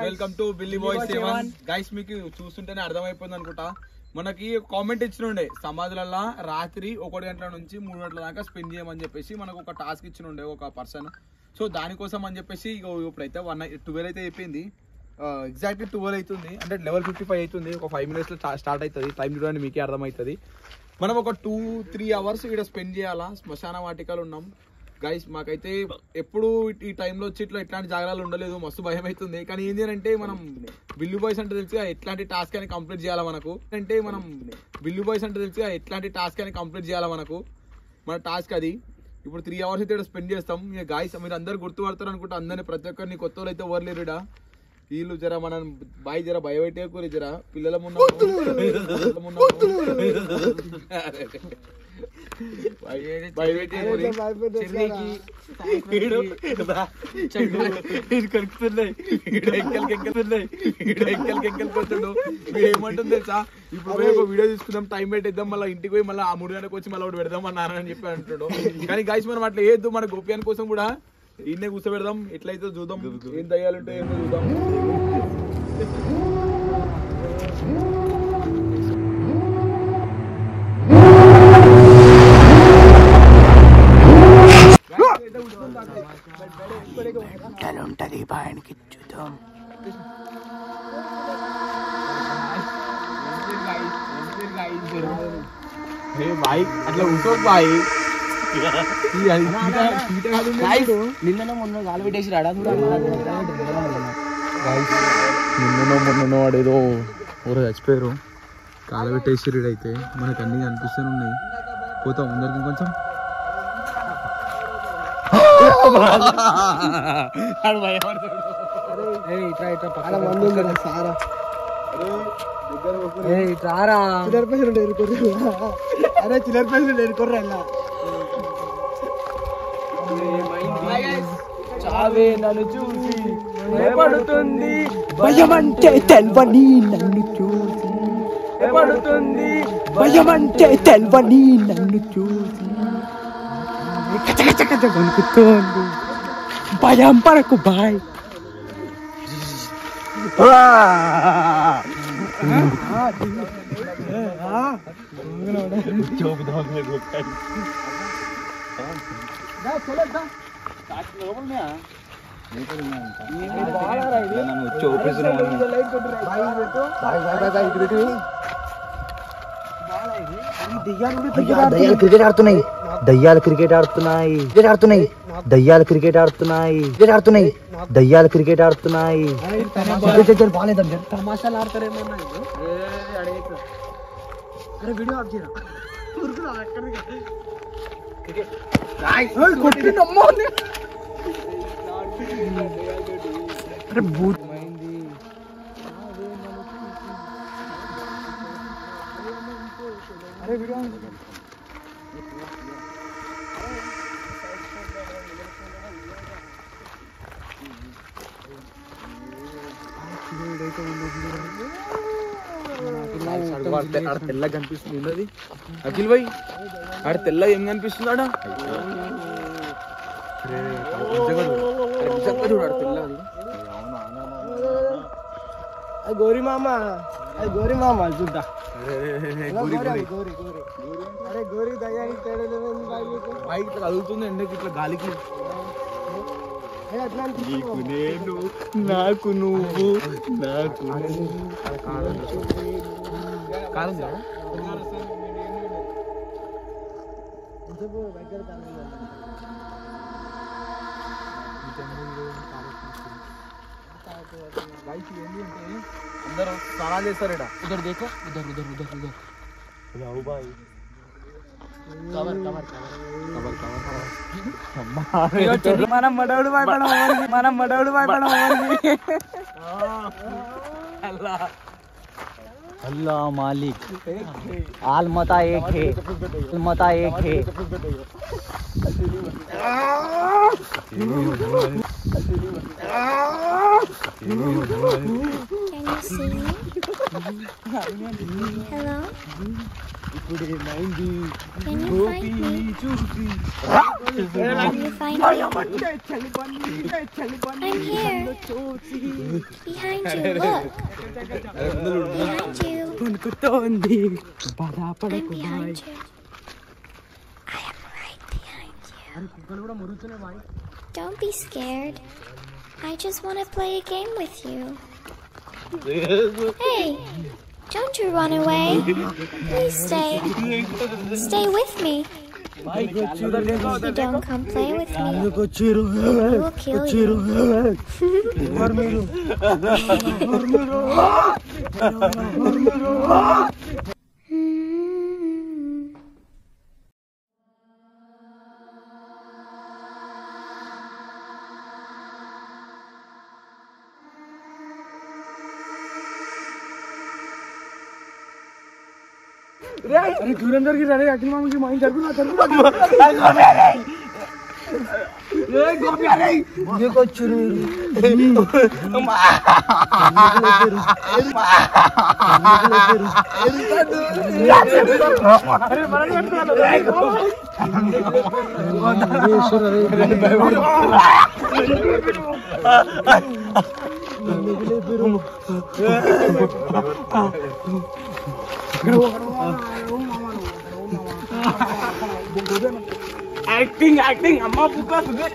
Welcome to Billy Boys 7 guys. మీకు చూస్తుంటేనే అర్థమైపోయింది అనుకుంటా. మనకి కామెంట్ ఇచ్చినుండే సమాధులలో రాత్రి 1 గంటల నుంచి 3 గంటల దాకా స్పెండ్ చేయమని చెప్పేసి మనకు ఒక టాస్క్ ఇచ్చినుండే ఒక పర్సన్. సో దానికోసం అని చెప్పేసి ఇప్పుడైతే 12 అయితే అయిపోయింది. ఎగ్జాక్ట్లీ 12 అవుతుంది, అంటే లెవెల్ 55 అవుతుంది. ఒక 5 minutes స్టార్ట్ అవుతుంది. టైం చూడండి, మీకే అర్థమవుతుంది. మనం ఒక 2-3 hours ఇక్కడ స్పెండ్ చేయాలా. శ్మశాన వాటికలు ఉన్నాం గైస్. మాకైతే ఎప్పుడు ఈ టైంలో వచ్చి ఇట్లాంటి జాగ్రత్తలు ఉండలేదు, మస్తు భయం అవుతుంది. కానీ ఏంటి అంటే మనం బిల్లు బాయ్స్ అంటే తెలిసి ఎట్లాంటి టాస్క్ అని కంప్లీట్ చేయాలా మనకు. మన టాస్క్ అది. ఇప్పుడు 3 hours అయితే ఇక్కడ స్పెండ్ చేస్తాం. ఇక గాయస్ మీరు అందరు గుర్తుపడతారు అనుకుంటా. అందరినీ ప్రతి ఒక్కరిని కొత్త వాళ్ళు అయితే ఎవరు లేరు ఇక్కడ. వీళ్ళు జర మన బాయ్ జర భయపెట్టే కూర జర పిల్లల ముందు ఏమంటుంది తెలుసా, ఇప్పుడు పోయి ఒక వీడియో తీసుకుందాం, టైం పెట్టిద్దాం, మళ్ళీ ఇంటికి పోయి మళ్ళీ ఆ 3 గంటలకు వచ్చి మళ్ళీ ఒకటి పెడదాం అన్నారని చెప్పి అంటాడు. కానీ గాయస్ మనం అట్లా వేయద్దు. మన గోప్యాన్ కోసం కూడా ఇన్నే కూర్చోబెడదాం. ఎట్లయితే చూద్దాం, ఏం దయ్యాలుంటే ఏమో చూద్దాం. ఉంటది బాయనికి చూద్దాం. అట్లా కూర్చో బాయ్. నిన్ననో మొన్న గాలి పెట్టేసి రాడా నిన్ననో మొన్ననో వాడేదో ఊరు చచ్చిపోయారు, కాలబెట్టేసిరు. అయితే మనకు అన్ని కనిపిస్తూనే ఉన్నాయి. పోతాం అందరికి కొంచెం. అరే చిల్లర పైసలు ఎరుకోర్రా. చావే నన్ను చూసి భయపడుతుంది, భయమంటే తెల్వని నన్ను చూసి భయపడుతుంది, భయమంటే తెల్వని నన్ను చూసి కచకచకచ వణుకుతోంది. భయం పరకు బాయ్. దయ్యాలు క్రికెట్ ఆడుతున్నాయి, దయ్యాలు క్రికెట్ ఆడుతున్నాయి, దయ్యాలు క్రికెట్ ఆడుతున్నాయి, దయ్యాలు క్రికెట్ ఆడుతున్నాయి. బాగాలేదండి, తమాషాలు ఆడతారేమో. వీడియో ఆఫ్ చేయరా. అరే భూత్ అరే వీడియో తెల్ల కనిపిస్తుంది అది. అఖిల్ భాయ్ ఆడ తెల్ల ఏం కనిపిస్తుంది ఆడ? చూడాడు తెల్ల. అది గోరి మామ, అది గోరి మామ చూద్దా. అరే గోరి దయ్యానికి తేడా బైక్ ఇట్లా కదులుతుంది ఎండకి, ఇట్లా గాలికి. నీకు నేను, నాకు నువ్వు, నాకు అందరూ స్నానాలు చేస్తారు ఇక్కడ. ఉదర్ దేఖో, ఉదర్ ఉదర్ ఉదర్ ఉదర్. మనం మడవుడు భయపడం, మనం మడవుడు భయపడం. अल्लाह मालिक आलमता एक है, आलमता एक है. Hello? Can you find me? you find me? I'm here. Behind you, look. Behind you. I'm behind you. I am right behind you. Don't be scared. I just want to play a game with you. Hey, don't you run away. Please stay. Stay with me. If you don't come play with me, I will kill you. Acting, amma buka sudah.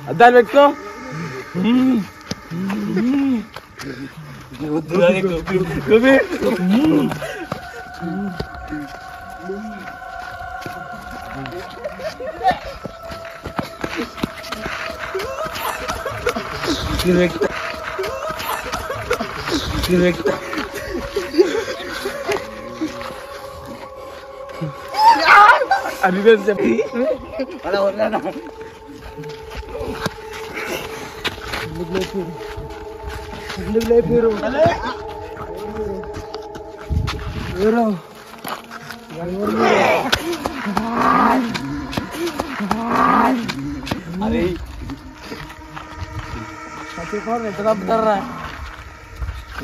అద్దాలు పెట్టుకో.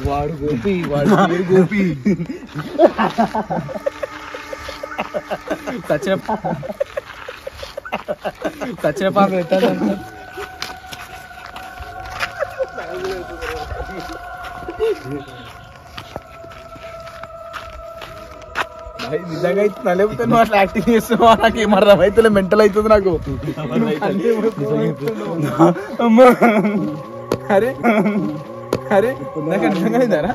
వాడు గోపి సచిన పాప ఎత్తాడంట. నిజంగా అవుతుందా లేకపోతే నువ్వు అట్లా acting చేస్తున్నావా? నాకు ఏమర్థం అవుతుంది, మెంటల్ అవుతుంది నాకు. అరే అరే నాకు నిజంగా అయిందారా?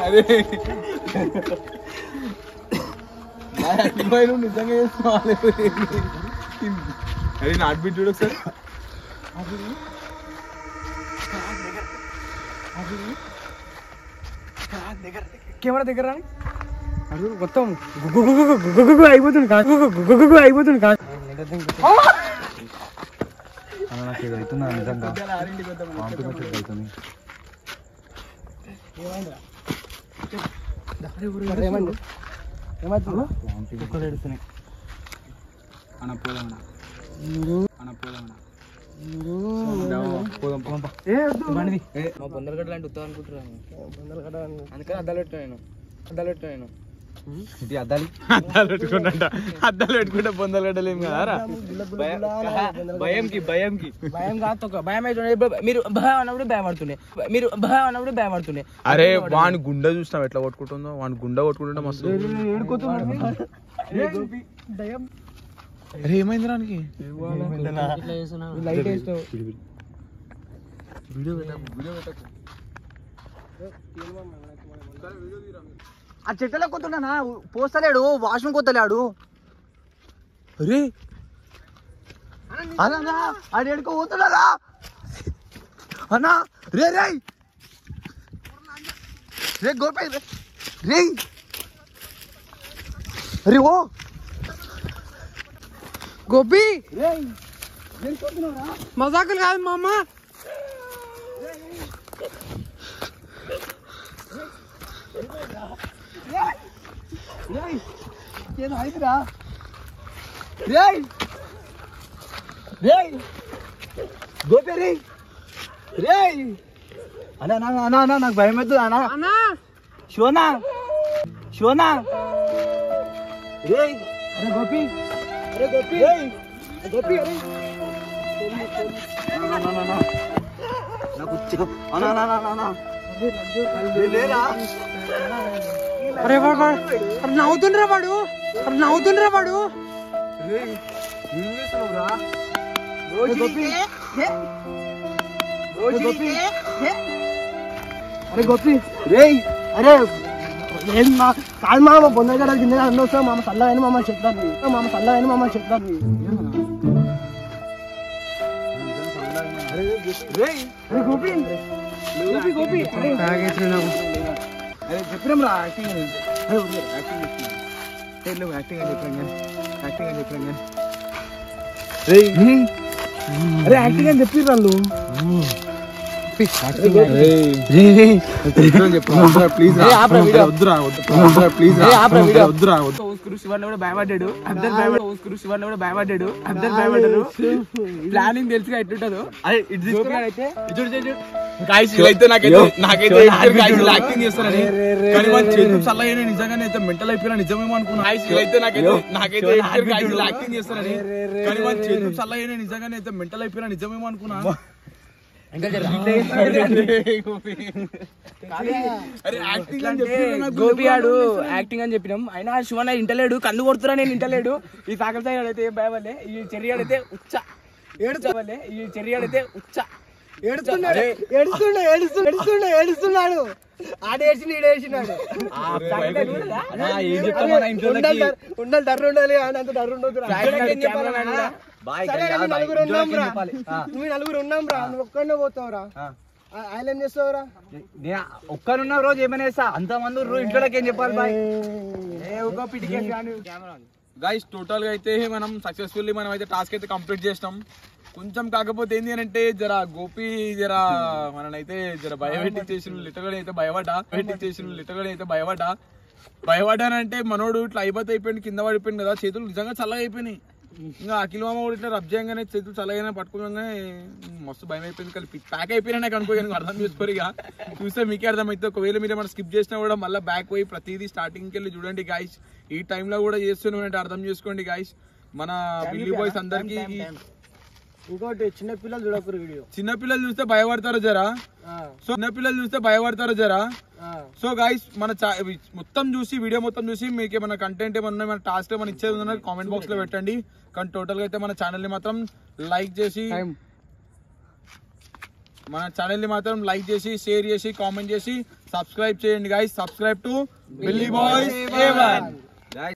అరే నువ్వు నిజంగా చేస్తున్నావా? అరే నా హార్ట్ బీట్ చూడు ఒకసారి. కెమెరా దగ్గర మొత్తం అయిపోతుంది నాకు ఇది అవుతుందా నిజంగా? అవుతుంది. ఏడుస్తున్నాయి బొందలగడ్డ లాంటి ఉత్తా అనుకుంటున్నాను. అందుకని అద్దాలు పెట్టాను. అద్దాలు పెట్టుకుంటే బొందలగడ్డలు ఏం కదా? భయం కాదు, భయం అయితే మీరు అన్నప్పుడు భయపడుతుండే. అరే వాని గుండె చూసినావు ఎట్లా కొట్టుకుంటుందో? వాని గుండె కొట్టుకుంటుంటే మస్తు. అరే ఏమైంది రానికి? ఆ చెట్టులో కొత్తున్నా పోస్తలేడు, వాష్రూమ్ కొత్తలేడు. అరే అన్నా అది ఎడుకో పోతున్నారా అన్నా? రే రే రే గోపి రే అరే ఓ గోపి మజాకులు కాదు మామ. ఆడిరా రేయ్ రేయ్ గోపి రేయ్ రేయ్ అన్నా అన్నా అన్నా అన్నా నాకు భయం అవుతుంది అన్నా శివనా శివనా రేయ్ అరే గోపి రేయ్ గోపి అరే నాకు అన్నా అన్నా అన్నా లేరా అరే వాడు నవ్వుతుండ్రా వాడు అరే గోపి రేయ్ అరే లేదు మా కాదు మామ బొందగడ కింద అన్నొస్తా మామ చల్లగాని మామ చెప్తాను రేయ్ అరే గోపి గోపి అరే అరే చెప్పినాం రా యాక్టింగ్ యాక్టింగ్ అని చెప్పాను అరే యాక్టింగ్ అని చెప్పి వాళ్ళు భయపడ్డాడు అందరు భయపడ్డాడు ప్లానింగ్ తెలుసుగా ఎట్లుంటదో నాకైతే యాక్టింగ్ చేస్తానని కానీ మన చేతులు చల్లగా నిజంగానే అయితే మెంటల్ అయిపోయినా నిజమేమో అనుకున్నా నాకైతే యాక్టింగ్ చేస్తానని కానీ మన చేతులు చల్లగా నిజంగానే అయితే మెంటల్ అయిపోయినా నిజమేమో అనుకున్నా గోపి ఆడు యాక్టింగ్ అని చెప్పినాం అయినా శివన్న ఇంటలేడు కళ్ళు కొడుతున్నా నేను ఇంటలేడు ఈ సాగర్ సైడ్ అయితే ఏం భయవలే ఈ చెర్రియాడైతే ఉచ్చ ఏడుస్తున్నాడు ఆడేసినాడు ఉండాలి డర్రు ఉండాలి అంత డర్రు ఉండదు నలుగురు ఉన్నాం రా నువ్వు ఒక్కడనే పోతావురా ఆయన ఏం చేస్తావురా ఒక్కరున్న రోజు ఏమైనా చేస్తా అంతమంది ఇంట్లోకి ఏం చెప్పాలి బాయ్ గైస్ టోటల్ గా అయితే మనం సక్సెస్ఫుల్లీ మనం అయితే టాస్క్ అయితే కంప్లీట్ చేసినాం కొంచెం కాకపోతే ఏంది అని అంటే జర గోపి మననైతే భయపెట్టించేసిన లిటరల్ అయితే భయపడ్డానంటే మనోడు ఇట్లా అయిపోయింది కింద పడిపోయింది కదా చేతులు నిజంగా చల్లగా అయిపోయినాయి ఇంకా అఖిల్ మామ కూడా ఇట్లా రబ్ చేయగానే చేతులు చల్లగానే పట్టుకోగానే మస్తు భయం అయిపోయింది కలిపి ప్యాక్ అయిపోయినా నాకు అనుకోగానే అర్థం చేసుకోరు ఇక చూస్తే మీకే అర్థమైతే ఒకవేళ మీరు ఏమైనా స్కిప్ చేసినా కూడా మళ్ళీ బ్యాక్ పోయి ప్రతిదీ స్టార్టింగ్కి వెళ్ళి చూడండి గాయస్ ఈ టైంలో కూడా చేస్తున్నామంటే అర్థం చేసుకోండి గాయస్ మన బిల్లీ బాయ్స్ అందరికి ఇంకోటి చిన్నపిల్లలు చూడకూరు వీడియో చిన్నపిల్లలు చూస్తే భయపడతారు జరా సో గైస్ మన మొత్తం చూసి వీడియో మొత్తం చూసి మీకు ఏమైనా కంటెంట్ ఏమన్నా మన టాస్క్ ఏమైనా ఇచ్చేది ఉందన్న కామెంట్ బాక్స్ లో పెట్టండి కానీ టోటల్ గా అయితే మన ఛానల్ ని మాత్రం లైక్ చేసి షేర్ చేసి కామెంట్ చేసి సబ్స్క్రైబ్ చేయండి guys subscribe to Billy Boys A1